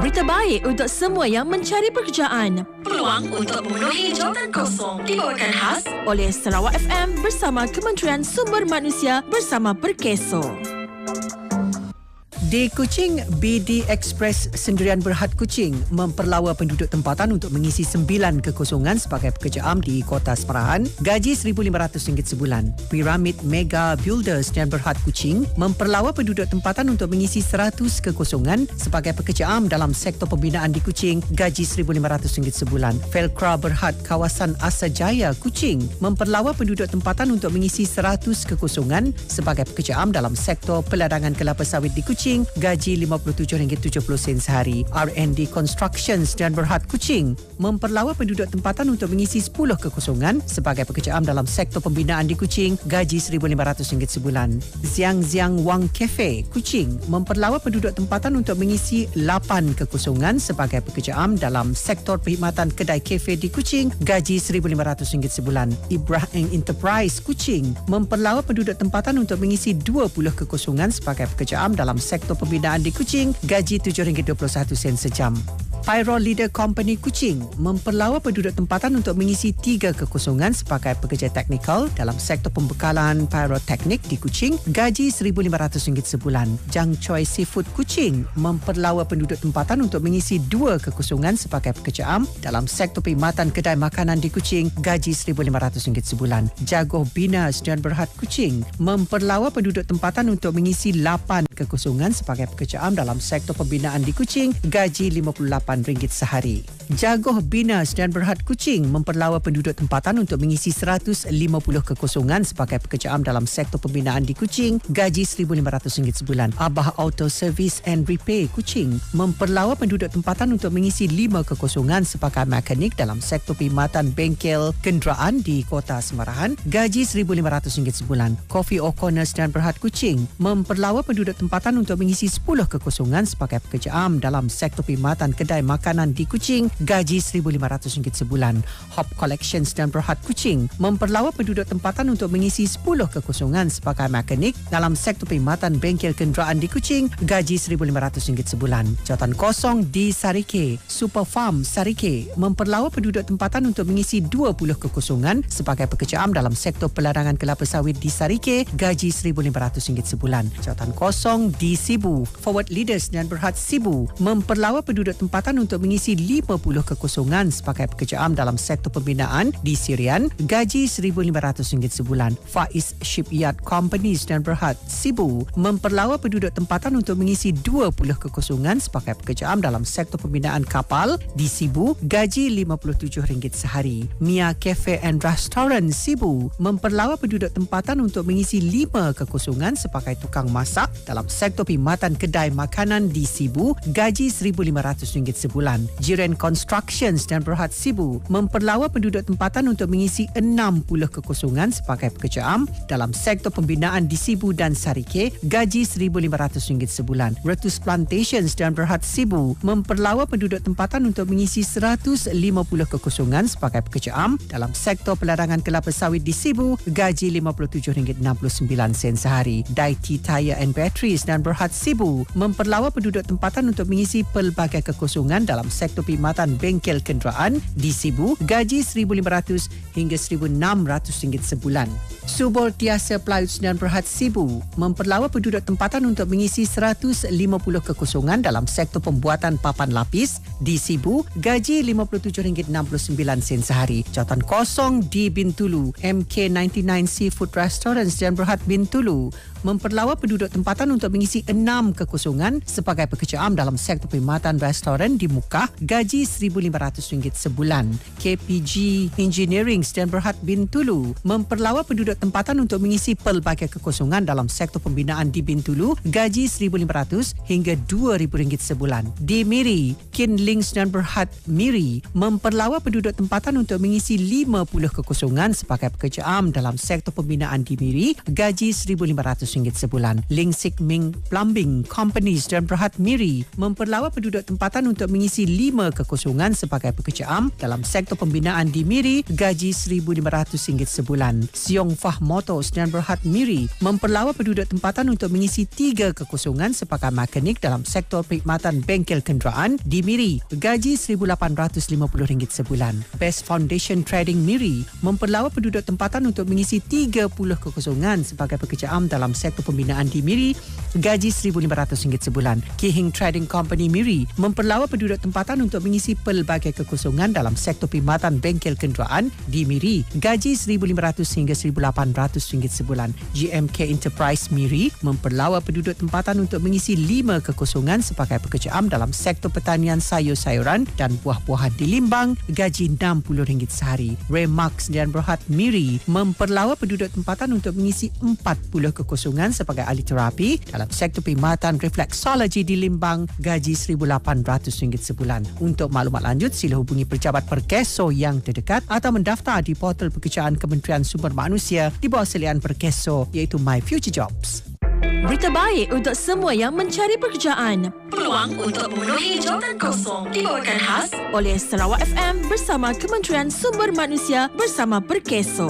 Berita baik untuk semua yang mencari pekerjaan. Peluang untuk memenuhi jawatan kosong dibawakan khas Oleh Sarawak FM bersama Kementerian Sumber Manusia bersama Perkeso. Di Kuching, BD Express Sendirian Berhad Kuching memperlawa penduduk tempatan untuk mengisi 9 kekosongan sebagai pekerja am di Kota Semarahan, gaji RM1,500 sebulan. Piramid Mega Builders Sendirian Berhad Kuching memperlawa penduduk tempatan untuk mengisi 100 kekosongan sebagai pekerja am dalam sektor pembinaan di Kuching, gaji RM1,500 sebulan. Felcra Berhad Kawasan Asajaya Kuching memperlawa penduduk tempatan untuk mengisi 100 kekosongan sebagai pekerja am dalam sektor peladangan kelapa sawit di Kuching, gaji RM57.70 sehari. R&D Constructions dan Berhad Kuching memperlawa penduduk tempatan untuk mengisi 10 kekosongan sebagai pekerja am dalam sektor pembinaan di Kuching, gaji RM1,500 sebulan. Ziang Ziang Wang Cafe Kuching memperlawa penduduk tempatan untuk mengisi 8 kekosongan sebagai pekerja am dalam sektor perkhidmatan kedai kafe di Kuching, gaji RM1,500 sebulan. Ibrahim Enterprise Kuching memperlawa penduduk tempatan untuk mengisi 20 kekosongan sebagai pekerja am dalam sektor pembinaan di Kuching, gaji RM7.21 sejam. Pyro Leader Company Kuching memperlawa penduduk tempatan untuk mengisi 3 kekosongan sebagai pekerja teknikal dalam sektor pembekalan pyroteknik di Kuching, gaji RM1,500 sebulan. Jang Choi Seafood Kuching memperlawa penduduk tempatan untuk mengisi 2 kekosongan sebagai pekerja am dalam sektor perkhidmatan kedai makanan di Kuching, gaji RM1,500 sebulan. Jagoh Bina Sdn Berhad Kuching memperlawa penduduk tempatan untuk mengisi 8 kekosongan sebagai pekerja am dalam sektor pembinaan di Kuching, gaji RM58 sehari. Jagoh Bina Sdn Berhad Kuching memperlawa penduduk tempatan untuk mengisi 150 kekosongan sebagai pekerja am dalam sektor pembinaan di Kuching, gaji RM1,500 sebulan. Abah Auto Service and Repair Kuching memperlawa penduduk tempatan untuk mengisi 5 kekosongan sebagai mekanik dalam sektor perkhidmatan bengkel kenderaan di Kota Semarahan, gaji RM1,500 sebulan. Coffee O'Connor Sdn Berhad Kuching memperlawa penduduk tempatan untuk mengisi 10 kekosongan sebagai pekerja am dalam sektor perkhidmatan kedai makanan di Kuching, gaji RM1,500 sebulan. Hop Collections dan Berhad Kuching memperlawa penduduk tempatan untuk mengisi 10 kekosongan sebagai mekanik dalam sektor perkhidmatan bengkel kenderaan di Kuching, gaji RM1,500 sebulan. Jawatan kosong di Sarike, Super Farm Sarike memperlawa penduduk tempatan untuk mengisi 20 kekosongan sebagai pekerja am dalam sektor peladangan kelapa sawit di Sarike, gaji RM1,500 sebulan. Jawatan kosong di Sibu, Forward Leaders dan Berhad Sibu memperlawa penduduk tempatan untuk mengisi 50 kekosongan sebagai pekerja am dalam sektor pembinaan di Sirian, gaji RM1,500 sebulan. Faiz Shipyard Companies dan Berhad Sibu memperlawa penduduk tempatan untuk mengisi 20 kekosongan sebagai pekerja am dalam sektor pembinaan kapal di Sibu, gaji RM57 sehari. Mia Cafe and Restaurant Sibu memperlawa penduduk tempatan untuk mengisi 5 kekosongan sebagai tukang masak dalam sektor perkhidmatan kedai makanan di Sibu, gaji RM1,500 sebulan. Jiren Constructions dan Berhad Sibu memperlawa penduduk tempatan untuk mengisi 60 kekosongan sebagai pekerja am dalam sektor pembinaan di Sibu dan Sarike, gaji RM1,500 sebulan. Retus Plantations dan Berhad Sibu memperlawa penduduk tempatan untuk mengisi 150 kekosongan sebagai pekerja am dalam sektor peladangan kelapa sawit di Sibu, gaji RM57.69 sehari. Daiti Tire and Batteries dan Berhad Sibu memperlawa penduduk tempatan untuk mengisi pelbagai kekosongan dalam sektor perkhidmatan bengkel kenderaan di Sibu, gaji RM1,500 hingga RM1,600 sebulan. Subur Tiasa Plywood dan Berhad Sibu memperlawa penduduk tempatan untuk mengisi 150 kekosongan dalam sektor pembuatan papan lapis di Sibu, gaji RM57.69 sehari. Jawatan kosong di Bintulu, MK99 Seafood Restaurants dan Berhad Bintulu memperlawa penduduk tempatan untuk mengisi 6 kekosongan sebagai pekerja am dalam sektor perkhidmatan restoran di Mukah, gaji RM1,500 sebulan. KPG Engineering dan Berhad Bintulu memperlawa penduduk tempatan untuk mengisi pelbagai kekosongan dalam sektor pembinaan di Bintulu, gaji RM1,500 hingga RM2,000 sebulan. Di Miri, Kinlings dan Berhad Miri memperlawa penduduk tempatan untuk mengisi 50 kekosongan sebagai pekerja am dalam sektor pembinaan di Miri, gaji RM1,500 RM1,500 sebulan. Ling Sik Ming Plumbing Company Sdn Bhd Miri memperlawa penduduk tempatan untuk mengisi 5 kekosongan sebagai pekerja am dalam sektor pembinaan di Miri, gaji RM1,500 sebulan. Siong Fah Motor Sdn Bhd Miri memperlawa penduduk tempatan untuk mengisi 3 kekosongan sebagai mekanik dalam sektor perkhidmatan bengkel kenderaan di Miri, gaji RM1,850 sebulan. Best Foundation Trading Miri memperlawa penduduk tempatan untuk mengisi 30 kekosongan sebagai pekerja am dalam sektor pembinaan di Miri, gaji RM1,500 sebulan. Kihing Trading Company Miri memperlawa penduduk tempatan untuk mengisi pelbagai kekosongan dalam sektor perkhidmatan bengkel kenderaan di Miri, gaji RM1,500 hingga RM1,800 sebulan. GMK Enterprise Miri memperlawa penduduk tempatan untuk mengisi 5 kekosongan sebagai pekerja am dalam sektor pertanian sayur-sayuran dan buah-buahan di Limbang, gaji RM60 sehari. Remax Sdn Bhd Miri memperlawa penduduk tempatan untuk mengisi 40 kekosongan sebagai ahli terapi dalam sektor perkhidmatan refleksologi di Limbang, gaji RM1,800 sebulan. Untuk maklumat lanjut, sila hubungi pejabat Perkeso yang terdekat atau mendaftar di portal pekerjaan Kementerian Sumber Manusia di bawah selian Perkeso iaitu My Future Jobs. Berita baik untuk semua yang mencari pekerjaan. Peluang untuk memenuhi jawatan kosong dibawakan khas Oleh Sarawak FM bersama Kementerian Sumber Manusia bersama Perkeso.